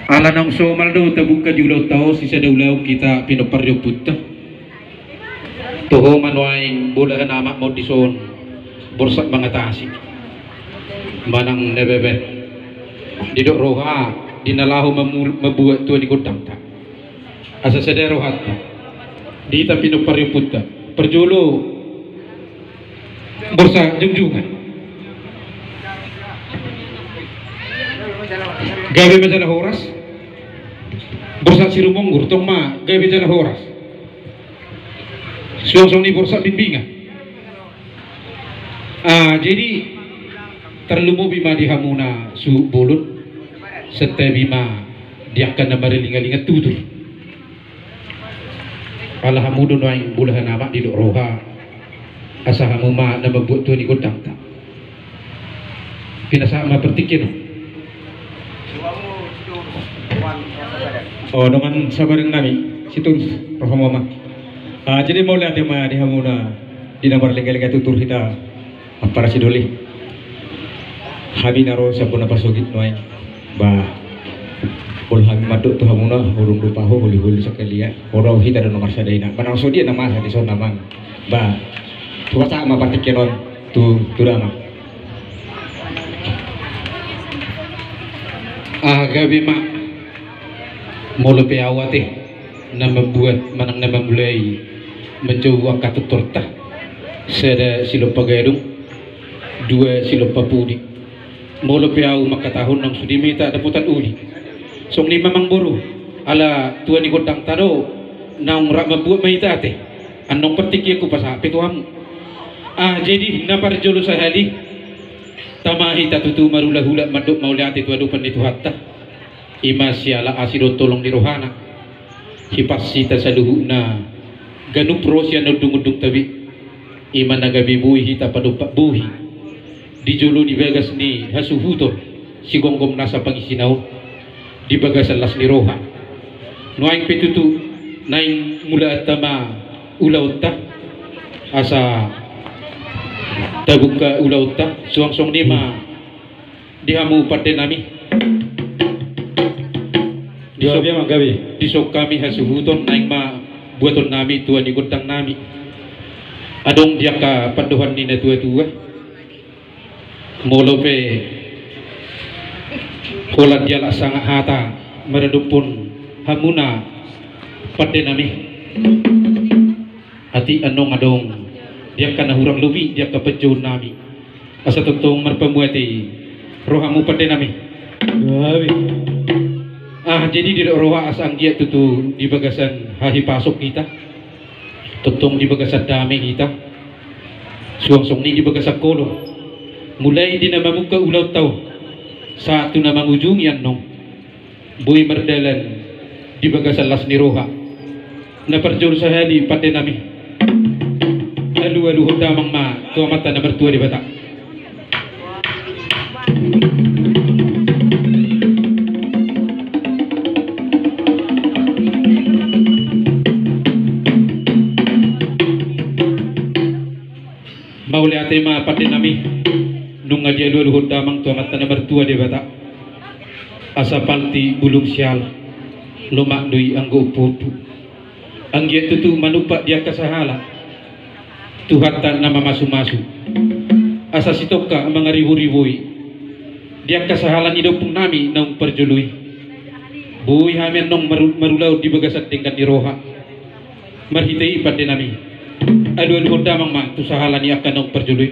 Ala nang somal do tabuka di ulau tao sisa daulau kita pinoparyo putta. Toho manwaing bulahan amak mo dison borsak mangatasi. Manang nebebet. Didok roha dinalahu mabuat tuan di kotang tak. Asa sedero hatta. Di tapi pinoparyo putta. Perjolo borsak jungjungan. Gawe majalah horas. Borsak sirumonggur tong ma gawe jalan horas suang ni borsak bimbingan jadi terlumu bima dihamuna su bulut sete bima diakan nama linga-linga tutur ala hamudun waing bulahan nama di roha asa hamuma nama buat tuan ikut tak pinasa ma pertikir dengan sabareng nami situ rohomoma. Jadi mau lihat tema di hamuna di nomor lega-lega tutur kita para sidoli. Habi naro sabuna pasogit noai. Bah. Ul hami maduk tu hamuna hurung lupa huli sakalia. Orang kita ada nomor sadaina. Panang so dia nama sa di son namang. Bah. Tuwa sa ma patikenon tu turama. Gabi mak mula awate na membuat manang na memulai mencoba kata torta sada silo pagadung dua silo papudi mula aw makatahon ng sudimita daputan uli song lima mang buru ala tuan ni kotang tado nang rak membuat maitate anong pertikya ko pa sa pituam jadi naparjolo sa hali tamahi tatutu marula-hula maduk mauliati tuadu panditu hatta ima siala asido tolong di rohana hipasita saluhuna ganup rosya nudung-udung tabi ima nagabi buhi hita padupak buhi di julu di bagas ni hasuhuto si gonggom nasa pangisinaw di bagas alas ni roha nuaing petutu naing mula atama ulaw ta asa tabuka ulaw ta suang-suang nima dihamu pate nami disok kami hasuhuton naing ma buaton nami tuan ikutang nami adong dia ka panduhan ni na tua-tua molope holan dia la sangat hata meredupun hamuna pade nami hati anong adong dia kana hurang lubi dia ka pejun nami asa tutong marpamuati rohamu pade nami jadi di roha asang dia tutu di bagasan hahi pasok kita tutong di bagasan dami kita suang-suang ni di bagasan kolo mulai di nama muka ulau tau satu nama ujung yan nong buhi merdalan di bagasan las ni roha na perjur sahali pati nami alu damang ma tua mata na mertua di batak mauli ate ma pati nami nunga dia luhur damang tua mata na mertua di batak asa palti bulung sial lumak dui anggo pupu anggiat tutu manupak dia kasahala tuhatan nama masu-masu asa sitoka mangaribu-ribui dia kasahalan hidupung nami nang perjului bui hamen nong marulau di bagasat tingkat di roha marhitai pati nami aduh damang mak tu sahalan ni akan nong perjului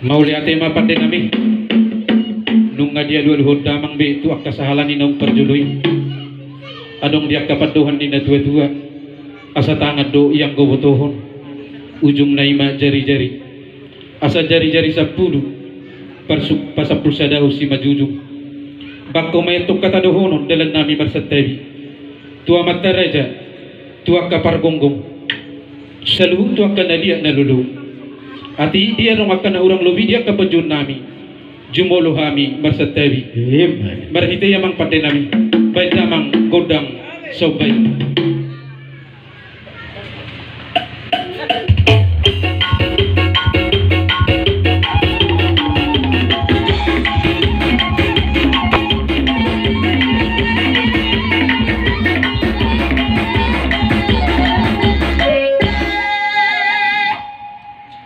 mau lihat tema pade nami nunga dia luhur damang be tu akka sahalan ni nong perjului adong dia kapaduhan ni na tua-tua asa tangan do yang go botohon ujung naima jari-jari asa jari-jari sapulu persuk pasapul sadahu si majujung bakko mayetok kata dohonon dalam nami marsattabi tua mata raja tua kapar gonggong saluhu tua kana dia na lulu ati dia rong akan orang lobi dia kapajun nami jumolo hami marsatabi marhite yamang patenami baik damang godang sobay.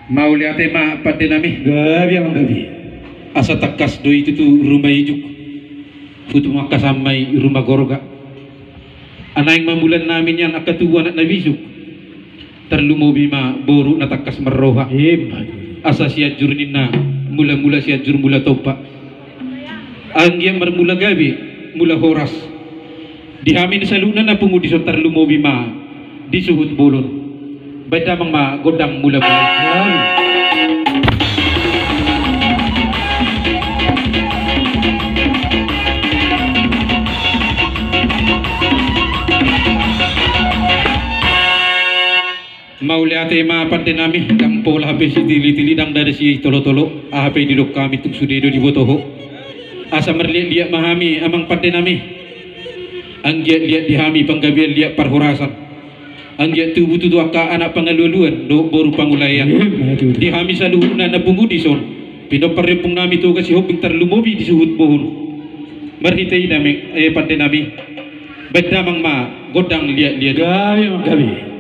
Mauli ate ma patenami Gabi ang gabi. asa takas do itu tu rumah ijuk putu makasamay rumah goroga anayang mamulan namin yan akatuwa na nabisuk terlumobi ma boru na takas marroha asa siya jurnin na mula-mula siya jur mula topa ang yan marmula gabi mula horas dihamin sa luna na pungudison terlumobi ma disuhut bolon ba't damang ma godang mula-mula mauli ate ma pante nami dang pola hape si tili-tili dang dari si tolo-tolo hape di dok kami tung sudedo di botoho asa merliat-liat mahami amang pante nami ang liat dihami panggabian liat parhorasan ang liat tubuh tu aka anak pangaluluan do boru pangulayan dihami saluhuna na pungudison pinoparepong nami tu kasi hoping terlumobi di suhut bohon marhitay nami pante nami ba't damang ma godang liat-liat Gabi ang gabi.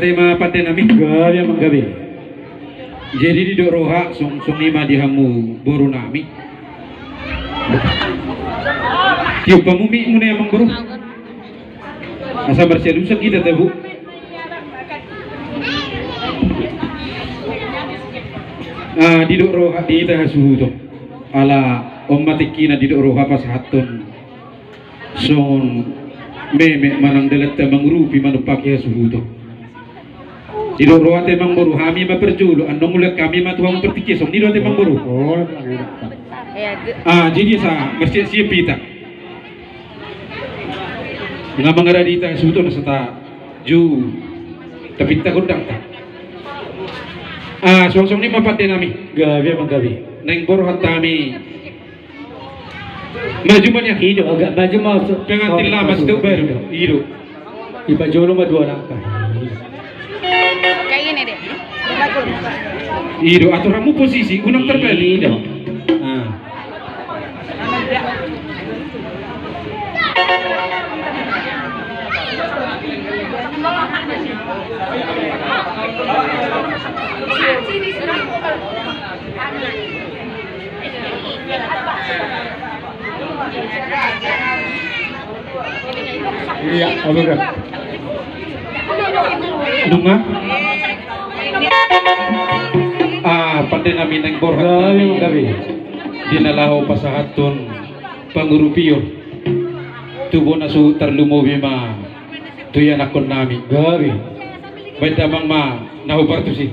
tema paten nami Gabi manggabi. jadi di dok roha song lima di hamu boru nami tiup pamumi mune emang boru asa berselusak kita tebu di dok roha di ita hasuhu to ala ommatikina di dok roha pas hatun son meme manang delet temang rupi manupaki hasuhu to Dido roate mang boru hami ma perjulu andong ulet kami ma tuang pertikis om dido te mang boru. Jadi sa bersih siap pita. Nga mangara dita suto na sata ju tapi ta gondang ta. Song ni mapate nami. Gabi manggabi. Neng boru hatami. Maju man ya Ido agak maju mau pengantin lama situ baru. Ido. Ipajolo madua langkah. Kayak gini deh. Ido aturanmu posisi unang terbalik. Ido. Iya, oke. Dunga. Pandai nami neng bor Gabi. dinalaho pasahaton pangurupio tubo na su terlumo bima tuyan akon nami Gabi. baik damang ma nahubar tu si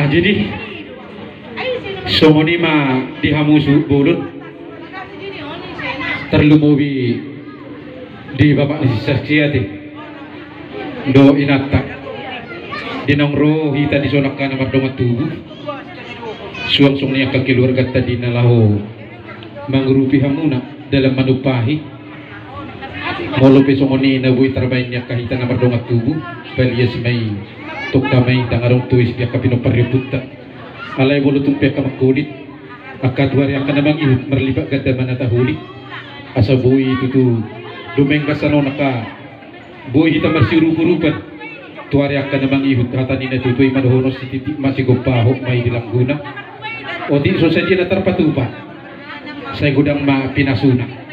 jadi somoni ma dihamusu bolon terlumubi di bapak di saksiati do inata dinongro hita disonakkan nama dongat tubuh suang niya keluarga tadi nalaho mangrupi hamuna dalam manupahi molope somoni na bui terbaiknya kahita nama dongat tubuh balias may tuk damay dangarong tuis dia kapino paributta alay bolo tumpe kamakulit akadwari akan namang ihut merlibat ganda manatahuli asa bui itu tu dumeng kasano naka bui hita marsirupurupan tuari akan namang ihut hatanina tutuy madohono si titik masih gopaho may dilangguna o di so saja na tarpatupa sa gudang ma pinasuna